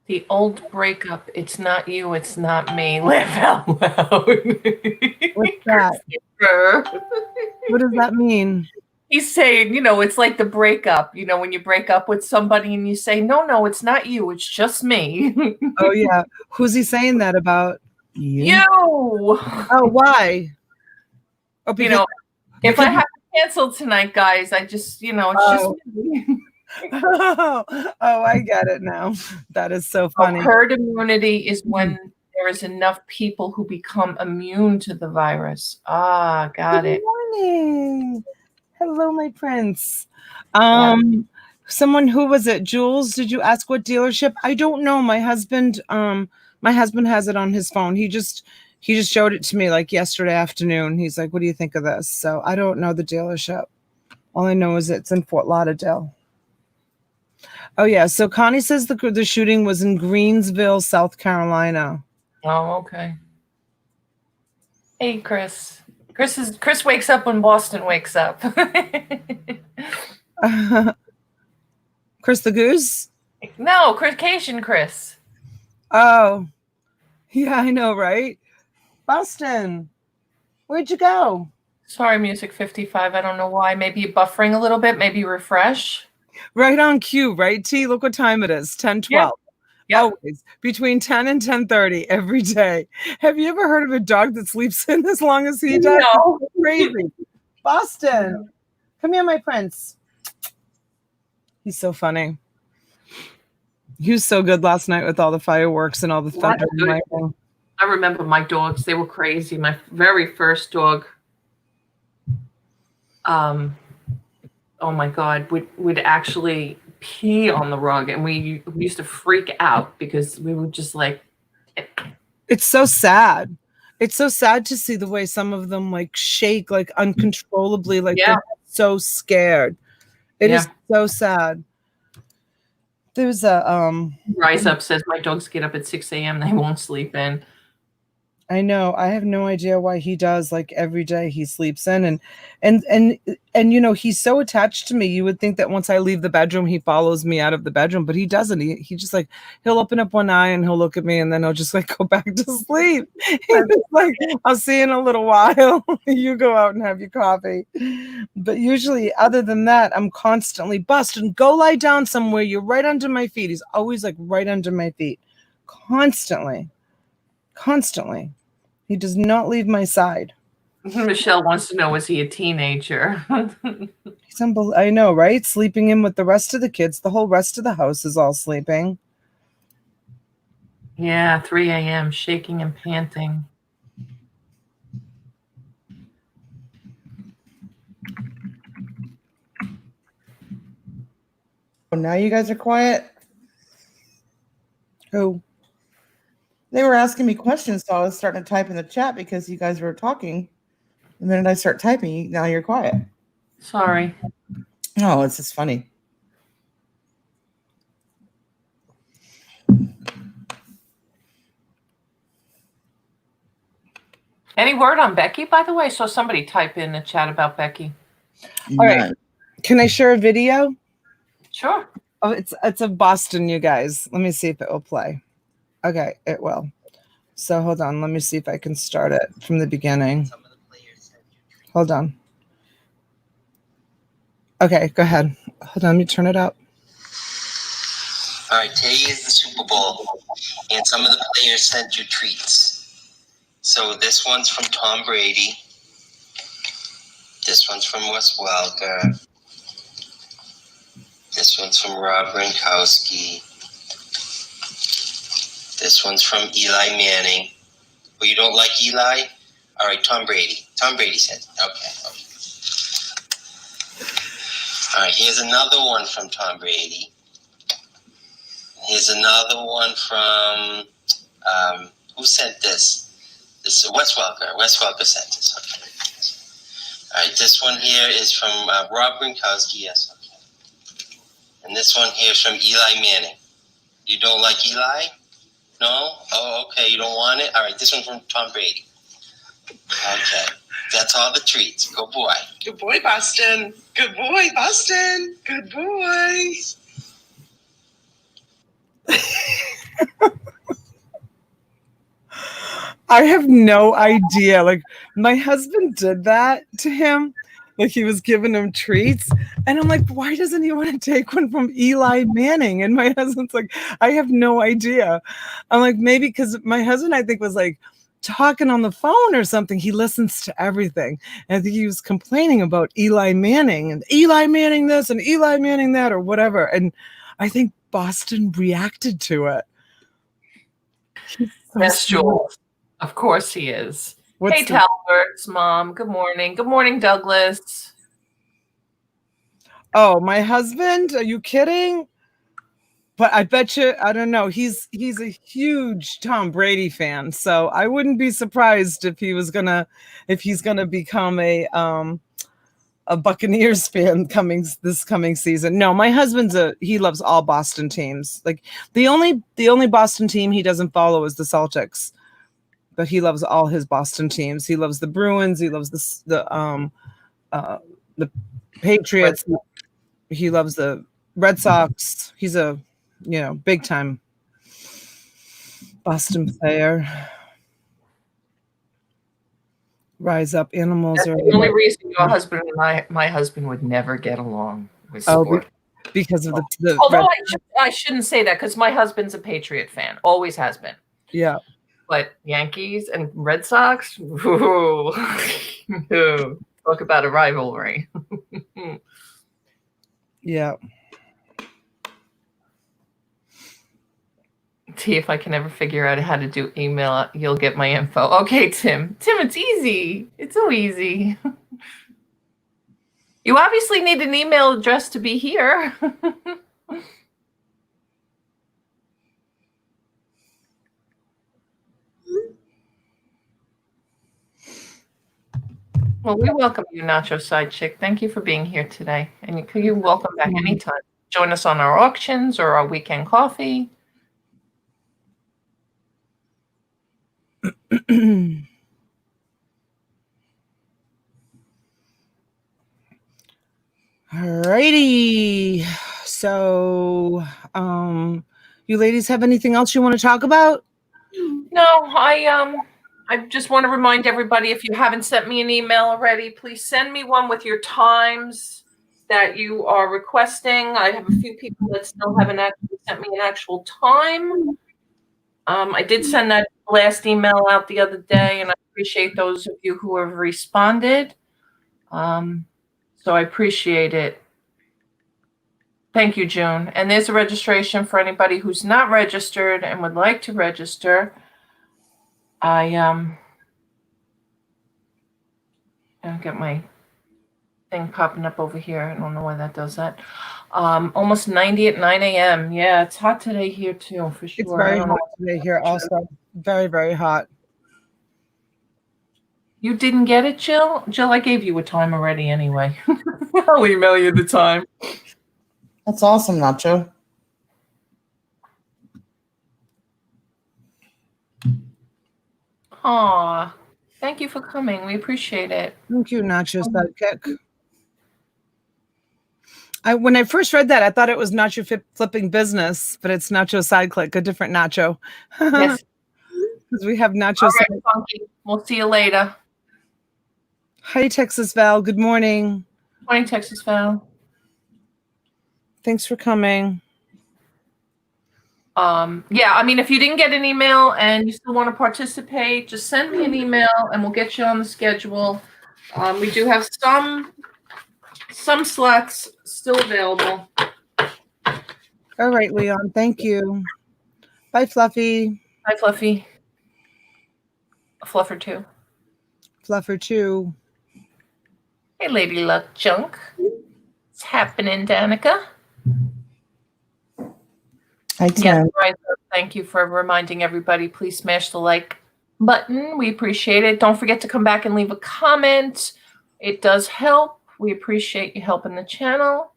The old breakup, it's not you, it's not me. Laugh out loud. What's that? What does that mean? He's saying, you know, it's like the breakup. You know, when you break up with somebody and you say, no, it's not you, it's just me. Oh, yeah. Who's he saying that about? You. Oh, why? Oh, because, you know, if I have to cancel tonight, guys, I just, you know, it's just me. Oh, I get it now. That is so funny. Herd immunity is when there is enough people who become immune to the virus. Ah, got it. Good morning. Hello, my prince. Someone, who was it? Jules, did you ask what dealership? I don't know. My husband has it on his phone. He just showed it to me like yesterday afternoon. He's like, "What do you think of this?" So I don't know the dealership. All I know is it's in Fort Lauderdale. Oh, yeah. So Connie says the shooting was in Greensville, South Carolina. Oh, okay. Hey, Chris. Chris wakes up when Boston wakes up. Chris the Goose? No, Caucasian Chris. Oh, yeah, I know, right? Boston, where'd you go? Sorry, Music 55. I don't know why. Maybe you're buffering a little bit. Maybe refresh. Right on cue, right, T? Look what time it is, 10:12. Yep. Always between 10 and 10:30 every day. Have you ever heard of a dog that sleeps in as long as he does? No. Crazy. Boston, Come here, my prince. He's so funny. He was so good last night with all the fireworks and all the thunder and lightning. I remember my dogs. They were crazy. My very first dog, oh my God, would actually pee on the rug. And we used to freak out because we were just like. It's so sad. It's so sad to see the way some of them like shake like uncontrollably, like they're so scared. It is so sad. There's a Rise Up says my dogs get up at 6 a.m. They won't sleep in. I know. I have no idea why he does. Like every day he sleeps in and you know, he's so attached to me. You would think that once I leave the bedroom, he follows me out of the bedroom, but he doesn't. He just like, he'll open up one eye and he'll look at me and then he'll just like go back to sleep. He's like, I'll see you in a little while. You go out and have your coffee. But usually other than that, I'm constantly busting. Go lie down somewhere. You're right under my feet. He's always like right under my feet. Constantly. He does not leave my side. Michelle wants to know, is he a teenager? He's I know, right? Sleeping in with the rest of the kids. The whole rest of the house is all sleeping. Yeah, 3 a.m., shaking and panting. Oh, now you guys are quiet? Oh. They were asking me questions, so I was starting to type in the chat because you guys were talking. The minute I start typing, now you're quiet. Sorry. No, it's just funny. Any word on Becky, by the way? I saw somebody type in the chat about Becky. All right. Can I share a video? Sure. Oh, it's of Boston, you guys. Let me see if it will play. Okay, it will. So hold on. Let me see if I can start it from the beginning. Hold on. Okay, go ahead. Hold on. Let me turn it up. All right, today is the Super Bowl, and some of the players sent you treats. So this one's from Tom Brady. This one's from Wes Welker. This one's from Rob Gronkowski. This one's from Eli Manning. Well, you don't like Eli? All right, Tom Brady. Tom Brady said, okay. All right, here's another one from Tom Brady. Here's another one from, who sent this? This is Wes Welker. Wes Welker sent this. Okay. All right, this one here is from Rob Gronkowski. Yes, okay. And this one here is from Eli Manning. You don't like Eli? No? Oh, okay. You don't want it? All right. This one's from Tom Brady. Okay. That's all the treats. Good boy. Good boy, Boston. Good boy, Boston. Good boy. I have no idea. Like my husband did that to him. Like he was giving him treats. And I'm like, why doesn't he want to take one from Eli Manning? And my husband's like, I have no idea. I'm like, maybe because my husband, I think, was like talking on the phone or something. He listens to everything. And I think he was complaining about Eli Manning and Eli Manning this and Eli Manning that or whatever. And I think Boston reacted to it. Yes, Jules. Of course he is. Hey, Talbert's mom. Good morning. Good morning, Douglas. Oh, my husband? Are you kidding? But I bet you, I don't know. He's a huge Tom Brady fan, so I wouldn't be surprised if he's gonna become a Buccaneers fan this coming season. No, my husband's he loves all Boston teams. Like the only Boston team he doesn't follow is the Celtics. But he loves all his Boston teams. He loves the Bruins. He loves the Patriots. He loves the Red Sox. He's a big time Boston player. Rise up, animals. That's the only reason your husband and my husband would never get along with sport. Because of the although I shouldn't say that because my husband's a Patriot fan. Always has been. Yeah. But Yankees and Red Sox, ooh, talk about a rivalry. Yeah. See if I can ever figure out how to do email. You'll get my info. Okay, Tim. Tim, it's easy. It's so easy. You obviously need an email address to be here. Well, we welcome you, Nacho Side Chick. Thank you for being here today. And you're welcome back anytime. Join us on our auctions or our weekend coffee. Alrighty. So, you ladies have anything else you want to talk about? No, I just want to remind everybody, if you haven't sent me an email already, please send me one with your times that you are requesting. I have a few people that still haven't actually sent me an actual time. I did send that last email out the other day, and I appreciate those of you who have responded. So I appreciate it. Thank you, June. And there's a registration for anybody who's not registered and would like to register. I'll get my thing popping up over here. I don't know why that does that. Almost 90 at 9 a.m. Yeah, it's hot today here too, for sure. It's very hot today here also. Very, very hot. You didn't get it, Jill? Jill, I gave you a time already anyway. I'll email you the time. That's awesome, Nacho. Aw, thank you for coming. We appreciate it. Thank you, Nacho Sidekick. When I first read that, I thought it was Nacho Flipping Business, but it's Nacho Sideclick, a different Nacho. Yes. Because we have Nacho. All right, Funky. We'll see you later. Hi, Texas Val. Good morning. Morning, Texas Val. Thanks for coming. Yeah, I mean, if you didn't get an email and you still want to participate, just send me an email and we'll get you on the schedule. We do have some slots still available. All right, Leon. Thank you. Bye, Fluffy. Hi, Fluffy. A fluffer too. Fluffer too. Hey, Lady Luck Junk. What's happening, Danica? Hi, Tim. Yes, right. Thank you for reminding everybody. Please smash the like button. We appreciate it. Don't forget to come back and leave a comment. It does help. We appreciate you helping the channel.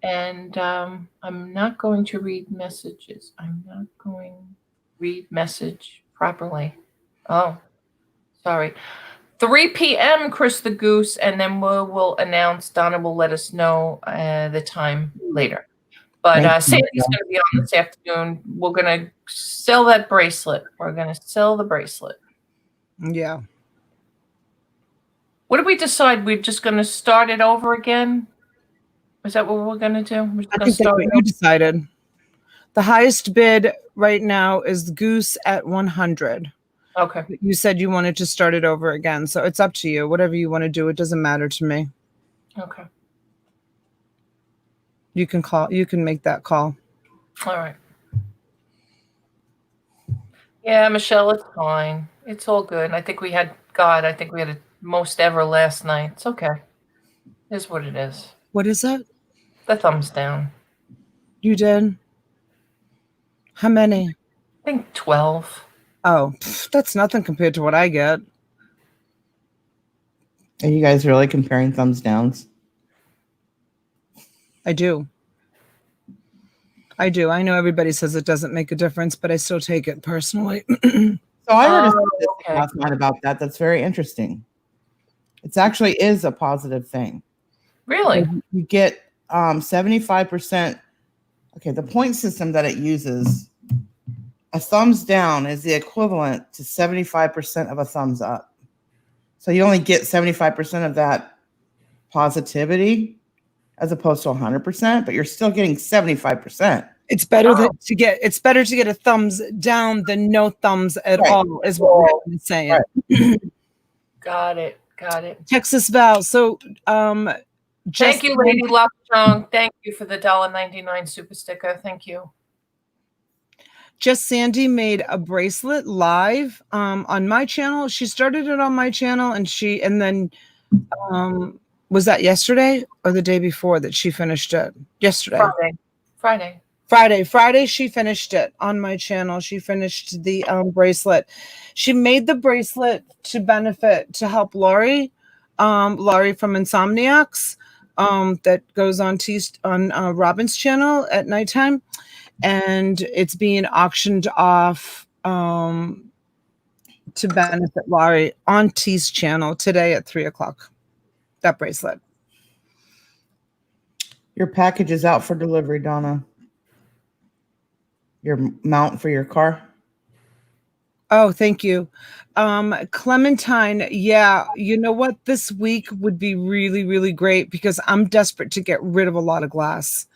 And I'm not going to read messages. I'm not going to read message properly. Oh, sorry. 3 p.m. Chris the Goose, and then we'll announce. Donna will let us know the time later. But Sandy's going to be on this afternoon. We're going to sell that bracelet. We're going to sell the bracelet. Yeah. What did we decide? We're just going to start it over again? Is that what we're going to do? We're I think that's what you decided. The highest bid right now is Goose at 100. Okay. You said you wanted to start it over again, so it's up to you. Whatever you want to do, it doesn't matter to me. Okay. You can call. You can make that call. All right. Yeah, Michelle, it's fine. It's all good. I think we had a most ever last night. It's okay. It is what it is. What is that? The thumbs down. You did? How many? I think 12. Oh, that's nothing compared to what I get. Are you guys really comparing thumbs downs? I do. I know everybody says it doesn't make a difference, but I still take it personally. So I heard a statistic last night about that. That's very interesting. It actually is a positive thing. Really? You get 75%. Okay, the point system that it uses, a thumbs down is the equivalent to 75% of a thumbs up. So you only get 75% of that positivity as opposed to 100%, but you're still getting 75%. It's better to get a thumbs down than no thumbs at all, is what we're saying. Right. Got it. Texas Val. So Thank you, Lady Lockjaw. Thank you for the $1.99 super sticker. Thank you. Just Sandy made a bracelet live on my channel. She started it on my channel, and then was that yesterday or the day before that she finished it? Yesterday. Friday she finished it on my channel. She finished the bracelet. She made the bracelet to help Laurie from Insomniacs that goes on Robin's channel at nighttime, and it's being auctioned off to benefit Laurie on T's channel today at 3:00. That bracelet. Your package is out for delivery, Donna. Your mount for your car. Oh, thank you. Clementine, yeah, you know what? This week would be really, really great because I'm desperate to get rid of a lot of glass.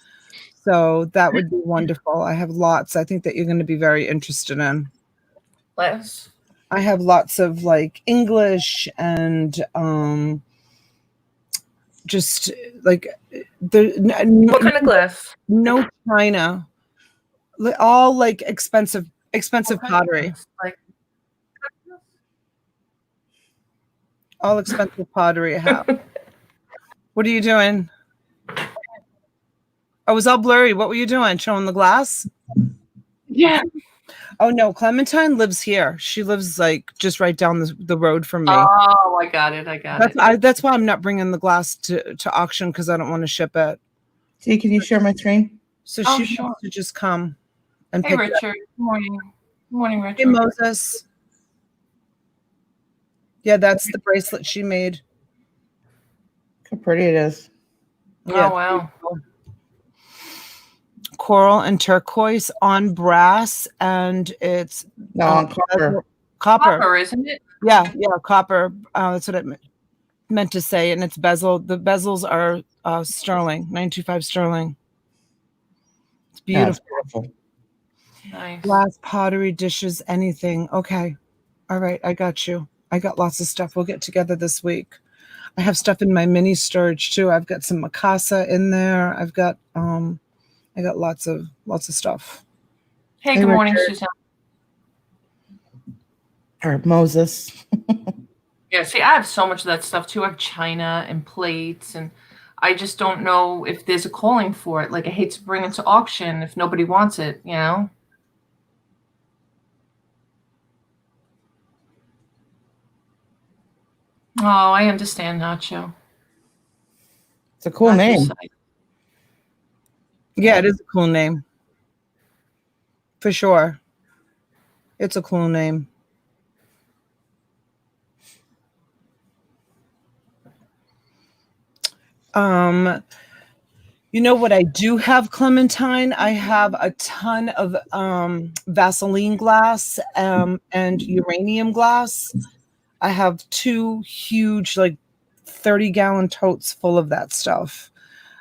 So that would be wonderful. I have lots I think that you're going to be very interested in. Glass? I have lots of like English and just like what kind of glass? No China. All like expensive pottery. Like all expensive pottery I have. What are you doing? I was all blurry. What were you doing? Showing the glass? Yeah. Oh no, Clementine lives here. She lives like just right down the road from me. Oh, I got it. That's why I'm not bringing the glass to auction because I don't want to ship it. See, can you share my screen? So she wants to just come and Hey, pick Richard. Good morning. Good morning, Richard. Hey, Moses. Yeah, that's the bracelet she made. How pretty it is. Yeah, oh, wow. Coral and turquoise on brass, and it's on copper. Copper, isn't it? Yeah, copper. That's what it meant to say. And it's bezel. The bezels are sterling, 925 sterling. It's beautiful. Beautiful. Nice. Glass, pottery, dishes, anything. Okay. All right. I got you. I got lots of stuff. We'll get together this week. I have stuff in my mini storage too. I've got some Mikasa in there. I've got I got lots of stuff. Hey, good morning, Suzanne. Or Moses. Yeah, see, I have so much of that stuff too. I have china and plates, and I just don't know if there's a calling for it. Like, I hate to bring it to auction if nobody wants it, you know? Oh, I understand, Nacho. It's a cool name. Yeah, it is a cool name. For sure. It's a cool name. You know what I do have, Clementine? I have a ton of Vaseline glass and uranium glass. I have 2 huge, like 30-gallon totes full of that stuff.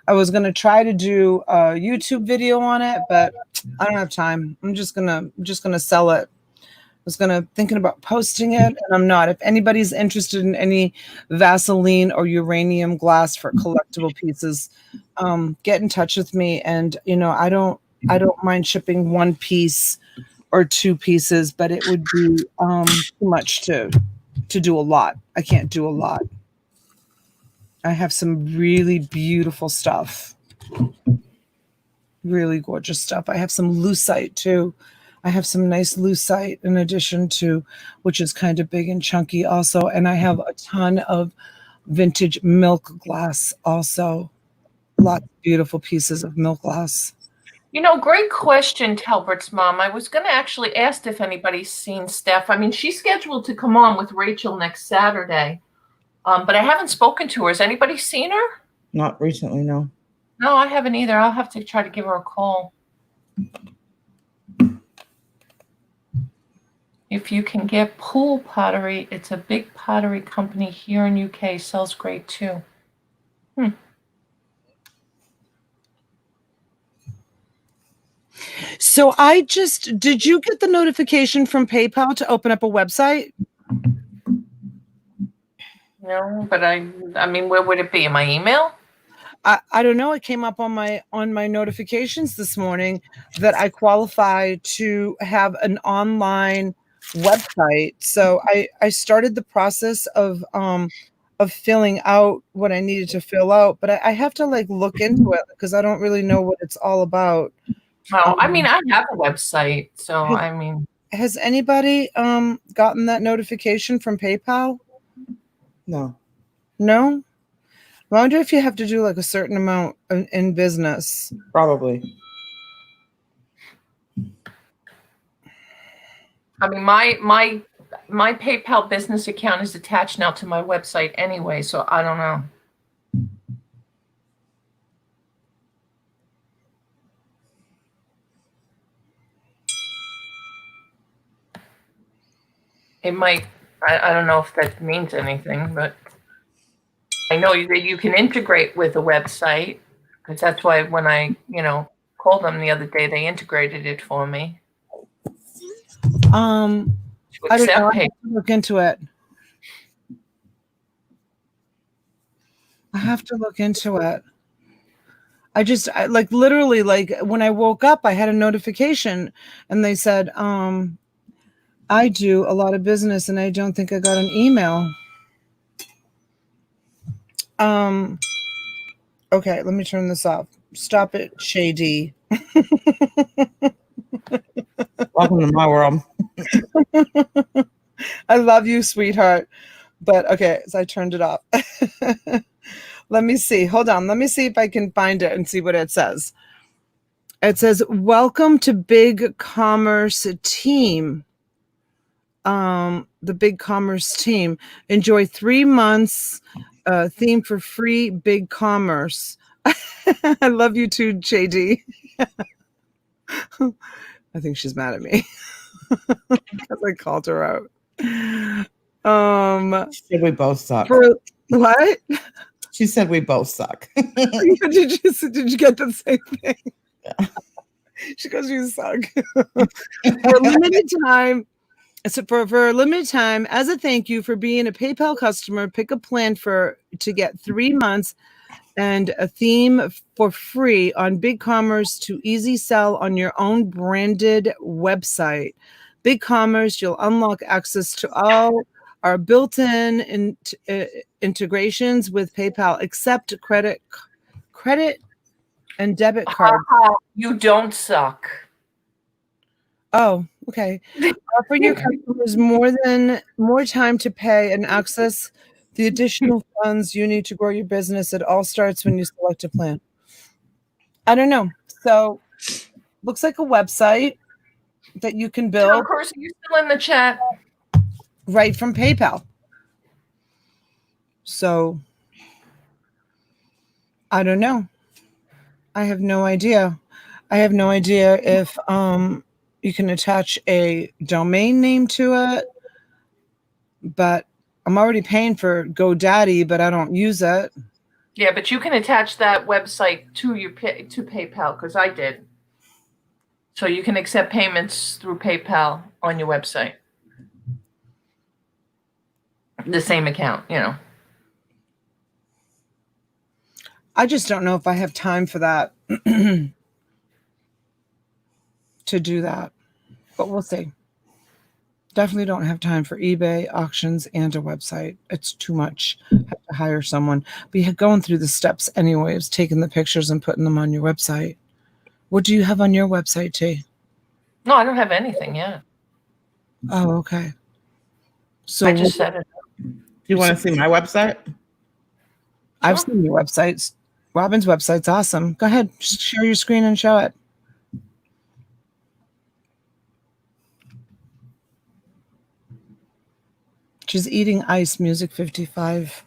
I was going to try to do a YouTube video on it, but I don't have time. I'm just going to sell it. I was thinking about posting it, and I'm not. If anybody's interested in any Vaseline or uranium glass for collectible pieces, get in touch with me. And I don't mind shipping 1 piece or 2 pieces, but it would be too much to do a lot. I can't do a lot. I have some really beautiful stuff. Really gorgeous stuff. I have some lucite too. I have some nice lucite in addition to, which is kind of big and chunky also. And I have a ton of vintage milk glass also. Lots of beautiful pieces of milk glass. Great question, Talbert's mom. I was going to actually ask if anybody's seen Steph. I mean, she's scheduled to come on with Rachel next Saturday. But I haven't spoken to her. Has anybody seen her? Not recently, no. No, I haven't either. I'll have to try to give her a call. If you can get Pool Pottery, it's a big pottery company here in UK. Sells great too. So did you get the notification from PayPal to open up a website? No, but I mean, where would it be? In my email? I don't know. It came up on my notifications this morning that I qualify to have an online website. So I started the process of filling out what I needed to fill out, but I have to like look into it because I don't really know what it's all about. Well, I mean, I have a website, so I mean, has anybody gotten that notification from PayPal? No. No? I wonder if you have to do like a certain amount in business. Probably. I mean, my PayPal business account is attached now to my website anyway, so I don't know. It might, I don't know if that means anything, but I know that you can integrate with a website, because that's why when I, called them the other day, they integrated it for me. I don't know. I have to look into it. I have to look into it. I like literally like when I woke up, I had a notification and they said, I do a lot of business and I don't think I got an email. Okay, let me turn this off. Stop it, Shady. Welcome to my world. I love you, sweetheart. But okay, so I turned it off. Let me see. Hold on. Let me see if I can find it and see what it says. It says, welcome to Big Commerce Team. The Big Commerce Team. Enjoy 3 months theme for free Big Commerce. I love you too, JD. I think she's mad at me because I called her out. She said we both suck. What? She said we both suck. did you get the same thing? Yeah. She goes, you suck. For a limited time. So for a limited time, as a thank you for being a PayPal customer, pick a plan to get 3 months and a theme for free on BigCommerce to easy sell on your own branded website. BigCommerce, you'll unlock access to all our built-in integrations with PayPal, except credit and debit cards. You don't suck. Oh, okay. Offer your customers more time to pay and access the additional funds you need to grow your business. It all starts when you select a plan. I don't know. So, looks like a website that you can build. Of course, are you still in the chat? Right from PayPal. So, I don't know. I have no idea. I have no idea if you can attach a domain name to it, but I'm already paying for GoDaddy, but I don't use it. Yeah, but you can attach that website to PayPal, because I did. So you can accept payments through PayPal on your website. The same account, I just don't know if I have time for that to do that, but we'll see. Definitely don't have time for eBay, auctions, and a website. It's too much. I have to hire someone. But you're going through the steps anyways, taking the pictures and putting them on your website. What do you have on your website, T? No, I don't have anything yet. Oh, okay. So I just set it up. Do you want to see my website? I've seen your websites. Robin's website's awesome. Go ahead, share your screen and show it. She's eating ice, music 55.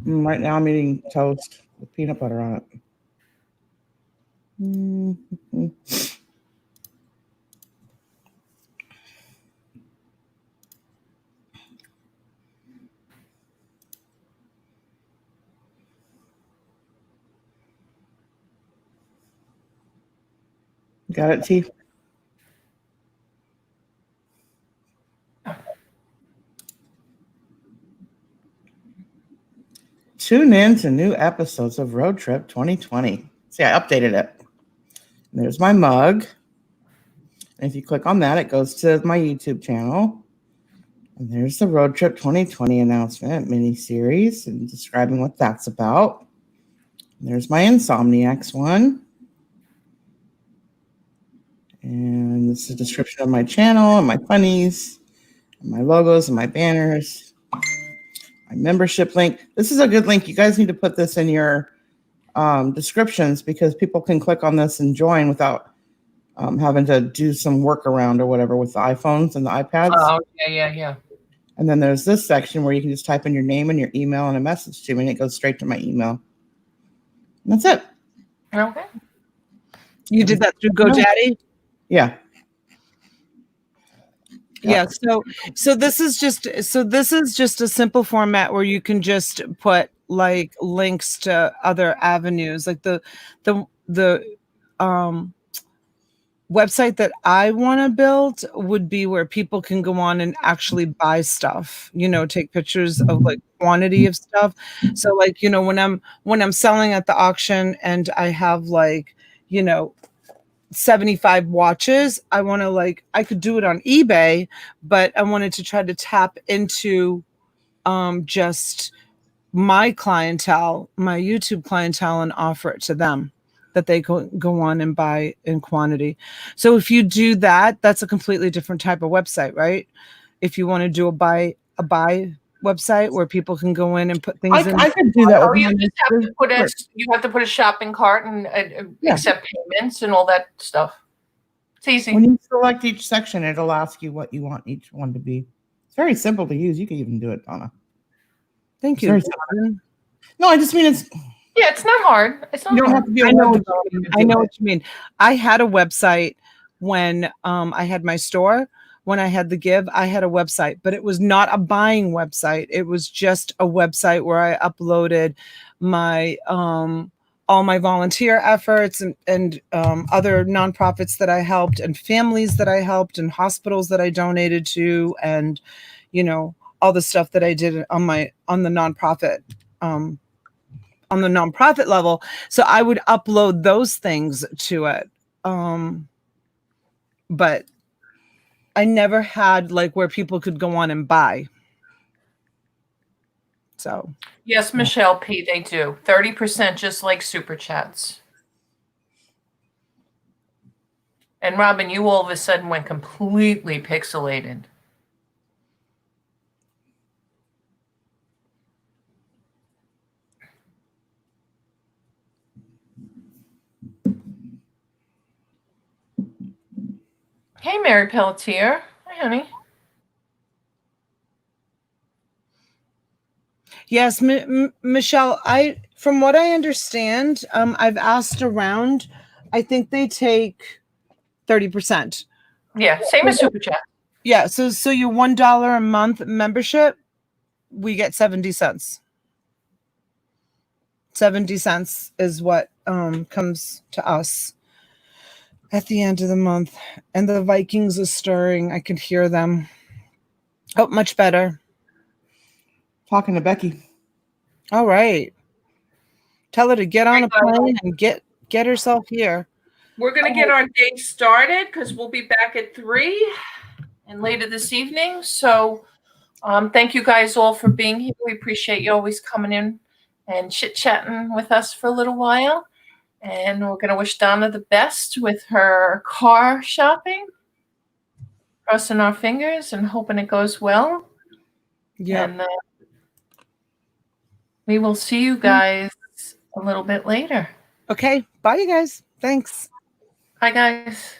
Right now I'm eating toast with peanut butter on it. Mm-hmm. Got it, T? Tune in to new episodes of Road Trip 2020. See, I updated it. And there's my mug. And if you click on that, it goes to my YouTube channel. And there's the Road Trip 2020 announcement mini-series and describing what that's about. And there's my Insomniacs one. And this is a description of my channel and my funnies, and my logos and my banners, my membership link. This is a good link. You guys need to put this in your descriptions because people can click on this and join without having to do some workaround or whatever with the iPhones and the iPads. Oh, yeah. And then there's this section where you can just type in your name and your email and a message to me, and it goes straight to my email. And that's it. Okay. You did that through GoDaddy? Yeah. Yeah. So this is just a simple format where you can just put like links to other avenues. Like the website that I want to build would be where people can go on and actually buy stuff, take pictures of like quantity of stuff. So like, when I'm selling at the auction and I have like, 75 watches, I want to I could do it on eBay, but I wanted to try to tap into just my clientele, my YouTube clientele, and offer it to them that they go on and buy in quantity. So if you do that, that's a completely different type of website, right? If you want to do a buy website where people can go in and put things in. I could do that. Oh, you just have to put a shopping cart and accept payments and all that stuff. It's easy. When you select each section, it'll ask you what you want each one to be. It's very simple to use. You can even do it, Donna. Thank you. No, I just mean it's. Yeah, it's not hard. It's not You don't hard. have to be. I know what you mean. I had a website when I had my store. When I had the give, I had a website, but it was not a buying website. It was just a website where I uploaded my all my volunteer efforts and other nonprofits that I helped and families that I helped and hospitals that I donated to, and all the stuff that I did on the nonprofit level. So I would upload those things to it. But I never had where people could go on and buy. So yes, Michelle P, they do 30%, just like super chats. And Robin, you all of a sudden went completely pixelated. Hey, Mary Pelletier. Hi, honey. yes, Michelle, from what I understand, I've asked around. I think they take 30%. Yeah, same as super chat. Yeah, so your $1 a month membership, we get 70 cents. 70 cents is what comes to us at the end of the month. And the Vikings are stirring. I can hear them. Oh, much better. Talking to Becky. All right. Tell her to get on a plane and get herself here. We're going to get our day started because we'll be back at 3 and later this evening. So thank you guys all for being here. We appreciate you always coming in and chit-chatting with us for a little while. And we're going to wish Donna the best with her car shopping. Crossing our fingers and hoping it goes well. Yeah. And we will see you guys a little bit later. Okay. Bye, you guys. Thanks. Bye, guys.